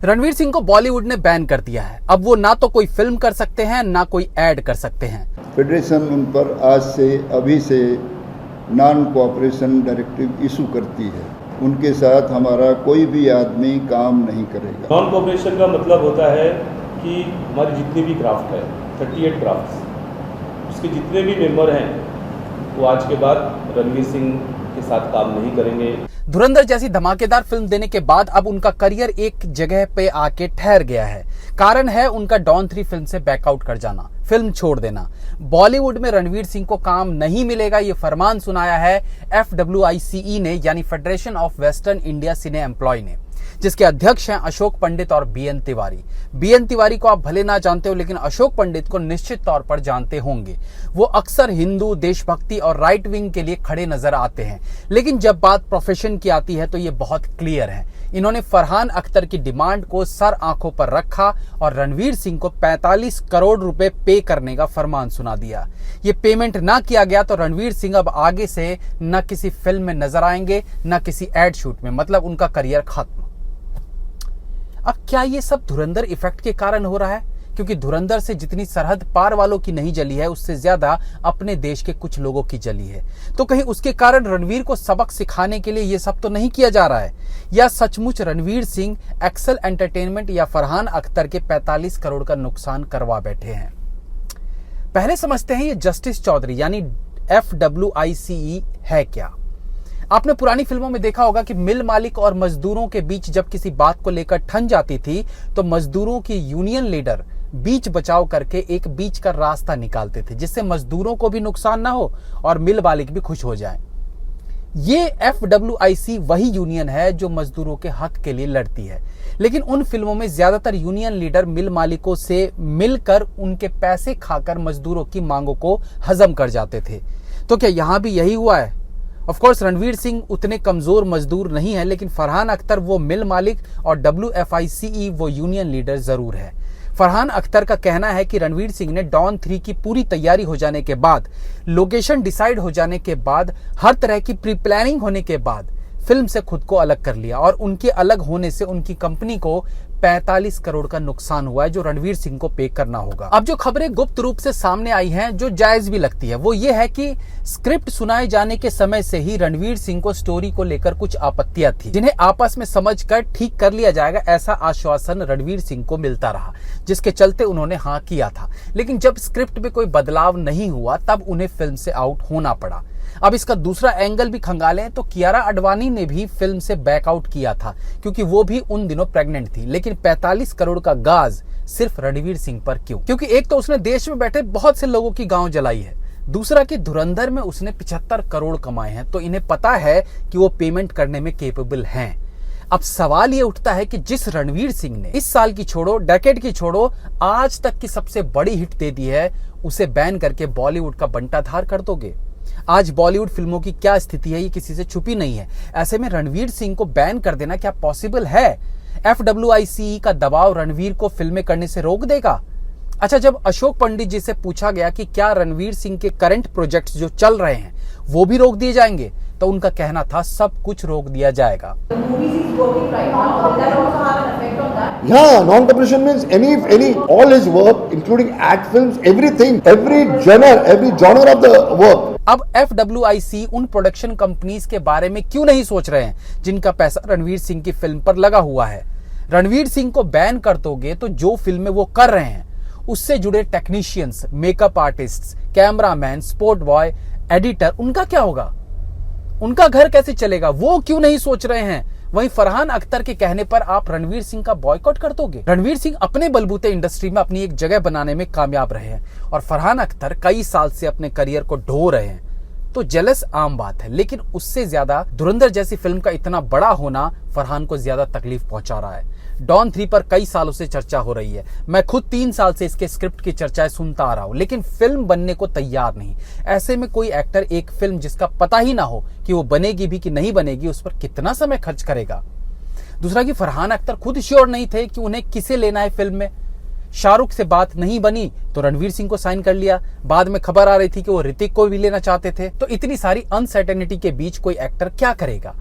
रणवीर सिंह को बॉलीवुड ने बैन कर दिया है। अब वो ना तो कोई फिल्म कर सकते हैं ना कोई ऐड कर सकते हैं। फेडरेशन उन पर आज से अभी से नॉन कोऑपरेशन डायरेक्टिव इशू करती है। उनके साथ हमारा कोई भी आदमी काम नहीं करेगा। नॉन कोऑपरेशन का मतलब होता है कि हमारी जितनी भी क्राफ्ट है 38 क्राफ्ट्स, उसके जितने भी मेंबर हैं वो आज के बाद रणवीर सिंह के साथ काम नहीं करेंगे। धुरंधर जैसी धमाकेदार फिल्म देने के बाद अब उनका करियर एक जगह पे आके ठहर गया है। कारण है उनका डॉन 3 फिल्म से बैकआउट कर जाना, फिल्म छोड़ देना। बॉलीवुड में रणवीर सिंह को काम नहीं मिलेगा, ये फरमान सुनाया है FWICE ने, यानी federation of western India cine employ ने, जिसके अध्यक्ष हैं अशोक पंडित और BN तिवारी। BN तिवारी को आप भले ना जानते हो, लेकिन अशोक पंडित को निश्चित तौर पर जानते होंगे। वो अक्सर हिंदू, देशभक्ति और राइट विंग के लिए खड़े नजर आते हैं, लेकिन जब बात प्रोफेशन की आती है तो ये बहुत क्लियर है। इन्होंने फरहान अख्तर की डिमांड को सर आंखों पर रखा और रणवीर सिंह को 45 करोड़ रुपए पे करने का फरमान सुना दिया। ये पेमेंट ना किया गया तो रणवीर सिंह अब आगे से न किसी फिल्म में नजर आएंगे न किसी एड शूट में, मतलब उनका करियर खत्म। अब क्या ये सब धुरंधर इफेक्ट के कारण हो रहा है? क्योंकि धुरंधर से जितनी सरहद पार वालों की नहीं जली है, उससे ज्यादा अपने देश के कुछ लोगों की जली है। तो कहीं उसके कारण रणवीर को सबक सिखाने के लिए ये सब तो नहीं किया जा रहा है? या सचमुच रणवीर सिंह एक्सेल एंटरटेनमेंट या फरहान अख्तर के 45 करोड़ का नुकसान करवा बैठे हैं? पहले समझते हैं ये जस्टिस चौधरी यानी FWICE है क्या। आपने पुरानी फिल्मों में देखा होगा कि मिल मालिक और मजदूरों के बीच जब किसी बात को लेकर ठन जाती थी तो मजदूरों की यूनियन लीडर बीच बचाव करके एक बीच का रास्ता निकालते थे, जिससे मजदूरों को भी नुकसान ना हो और मिल मालिक भी खुश हो जाए। ये FWIC वही यूनियन है जो मजदूरों के हक के लिए लड़ती है, लेकिन उन फिल्मों में ज्यादातर यूनियन लीडर मिल मालिकों से मिलकर उनके पैसे खाकर मजदूरों की मांगों को हजम कर जाते थे। तो क्या यहां भी यही हुआ है? ऑफ कोर्स रणवीर सिंह उतने कमजोर मजदूर नहीं है, लेकिन फरहान अख्तर वो मिल मालिक और WFICE वो यूनियन लीडर जरूर है। फरहान अख्तर का कहना है कि रणवीर सिंह ने डॉन 3 की पूरी तैयारी हो जाने के बाद, लोकेशन डिसाइड हो जाने के बाद, हर तरह की प्री प्लानिंग होने के बाद फिल्म से खुद को अलग कर लिया और उनके अलग होने से उनकी कंपनी को 45 करोड़ का नुकसान हुआ है, जो रणवीर सिंह को पे करना होगा। अब जो खबरें गुप्त रूप से सामने आई हैं, जो जायज भी लगती है, वो ये है कि स्क्रिप्ट सुनाए जाने के समय से ही रणवीर सिंह को स्टोरी को लेकर कुछ आपत्तियां थी, जिन्हें आपस में समझकर ठीक कर लिया जाएगा, ऐसा आश्वासन रणवीर सिंह को मिलता रहा, जिसके चलते उन्होंने हाँ किया था। लेकिन जब स्क्रिप्ट में कोई बदलाव नहीं हुआ तब उन्हें फिल्म से आउट होना पड़ा। अब इसका दूसरा एंगल भी खंगालें तो कियारा आडवाणी ने भी फिल्म से बैकआउट किया था, क्योंकि वो भी उन दिनों प्रेग्नेंट थी। लेकिन 45 करोड़ का गाज सिर्फ रणवीर सिंह पर क्यों? क्योंकि एक तो उसने देश में बैठे बहुत से लोगों की गांव जलाई है, दूसरा कि धुरंधर में उसने 75 करोड़ कमाए हैं, तो इन्हें पता है कि वो पेमेंट करने में केपेबल हैं। अब सवाल ये उठता है कि जिस रणवीर सिंह ने इस साल की छोड़ो, डेकेड की छोड़ो, आज तक की सबसे बड़ी हिट दे दी है, उसे बैन करके बॉलीवुड का बंटाधार कर दोगे? आज बॉलीवुड फिल्मों की क्या स्थिति है ये किसी से छुपी नहीं है। ऐसे में रणवीर सिंह को बैन कर देना क्या पॉसिबल है? FWICE का दबाव रणवीर को फिल्में करने से रोक देगा? अच्छा, जब अशोक पंडित जी से पूछा गया कि क्या रणवीर सिंह के करंट प्रोजेक्ट्स जो चल रहे हैं वो भी रोक दिए जाएंगे, तो उनका कहना था सब कुछ रोक दिया जाएगा। Yeah, non-cooperation means any all his work, including act films, everything, every genre of the work. अब FWIC उन प्रोडक्शन कंपनीज के बारे में क्यों नहीं सोच रहे हैं जिनका पैसा रणवीर सिंह की फिल्म पर लगा हुआ है? रणवीर सिंह को बैन कर दोगे तो जो फिल्में वो कर रहे हैं उससे जुड़े technicians, makeup artist, cameraman, sport boy, editor, उनका क्या होगा? उनका घर कैसे चलेगा? वो क्यों नहीं सोच रहे हैं? वहीं फरहान अख्तर के कहने पर आप रणवीर सिंह का बॉयकॉट कर दोगे? रणवीर सिंह अपने बलबूते इंडस्ट्री में अपनी एक जगह बनाने में कामयाब रहे हैं और फरहान अख्तर कई साल से अपने करियर को ढो रहे हैं, तो जेलस आम बात है। लेकिन उससे ज्यादा धुरंधर जैसी फिल्म का इतना बड़ा होना फरहान को ज्यादा तकलीफ पहुंचा रहा है। डॉन 3 पर कई सालों से चर्चा हो रही है, मैं खुद 3 साल से इसके स्क्रिप्ट की चर्चाएं सुनता आ रहा हूं, लेकिन फिल्म बनने को तैयार नहीं। ऐसे में कोई एक्टर एक फिल्म जिसका पता ही ना हो कि वो बनेगी भी कि नहीं बनेगी, उस पर कितना समय खर्च करेगा? दूसरा कि फरहान अख्तर खुद श्योर नहीं थे कि उन्हें किसे लेना है फिल्म में। शाहरुख से बात नहीं बनी तो रणवीर सिंह को साइन कर लिया, बाद में खबर आ रही थी कि वो ऋतिक को भी लेना चाहते थे। तो इतनी सारी अनसर्टेनिटी के बीच कोई एक्टर क्या करेगा?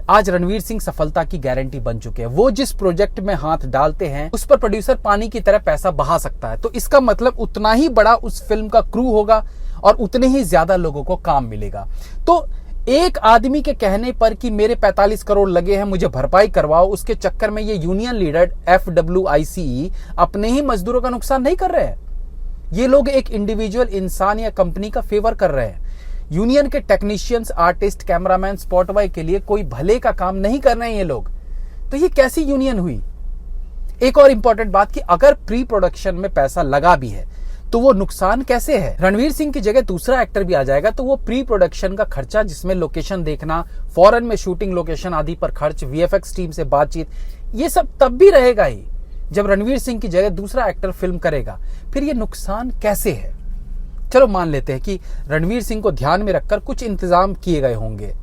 आज रणवीर सिंह सफलता की गारंटी बन चुके हैं। वो जिस प्रोजेक्ट में हाथ डालते हैं उस पर प्रोड्यूसर पानी की तरह पैसा बहा सकता है। तो इसका मतलब उतना ही बड़ा उस फिल्म का क्रू होगा और उतने ही ज्यादा लोगों को काम मिलेगा। तो एक आदमी के कहने पर कि मेरे 45 करोड़ लगे हैं, मुझे भरपाई करवाओ, उसके चक्कर में ये यूनियन लीडर FWICE अपने ही मजदूरों का नुकसान नहीं कर रहे हैं। ये लोग एक इंडिविजुअल इंसान या कंपनी का फेवर कर रहे हैं। यूनियन के technicians, artist, cameraman, spot boy के लिए कोई भले का काम नहीं कर रहे हैं ये लोग। तो ये कैसी यूनियन हुई? एक और इंपॉर्टेंट बात कि अगर प्री प्रोडक्शन में पैसा लगा भी है तो वो नुकसान कैसे है? रणवीर सिंह की जगह दूसरा एक्टर भी आ जाएगा तो वो प्री प्रोडक्शन का खर्चा, जिसमें लोकेशन देखना, फॉरेन में शूटिंग लोकेशन आदि पर खर्च, VFX टीम से बातचीत, ये सब तब भी रहेगा ही जब रणवीर सिंह की जगह दूसरा एक्टर फिल्म करेगा। फिर ये नुकसान कैसे है? चलो मान लेते हैं कि रणवीर सिंह को ध्यान में रखकर कुछ इंतजाम किए गए होंगे,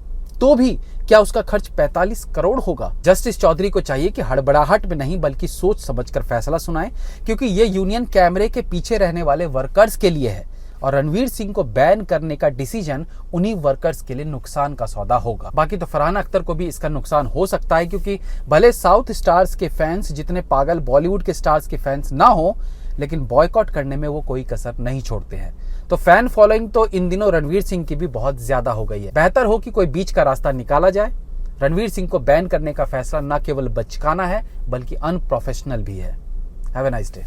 तो भी क्या उसका खर्च 45 करोड़ होगा? जस्टिस चौधरी को चाहिए कि हड़बड़ाहट में नहीं बल्कि सोच समझकर फैसला सुनाए, क्योंकि ये यूनियन कैमरे के पीछे रहने वाले वर्कर्स के लिए है और रणवीर सिंह को बैन करने का डिसीजन उन्हीं वर्कर्स के लिए नुकसान का सौदा होगा। बाकी तो फरहान अख्तर को भी इसका नुकसान हो सकता है, क्योंकि भले साउथ स्टार्स के फैंस जितने पागल बॉलीवुड के स्टार्स के फैंस ना हो, लेकिन बॉयकॉट करने में वो कोई कसर नहीं छोड़ते हैं। तो फैन फॉलोइंग तो इन दिनों रणवीर सिंह की भी बहुत ज्यादा हो गई है। बेहतर हो कि कोई बीच का रास्ता निकाला जाए। रणवीर सिंह को बैन करने का फैसला न केवल बचकाना है बल्कि अनप्रोफेशनल भी है। Have a nice day.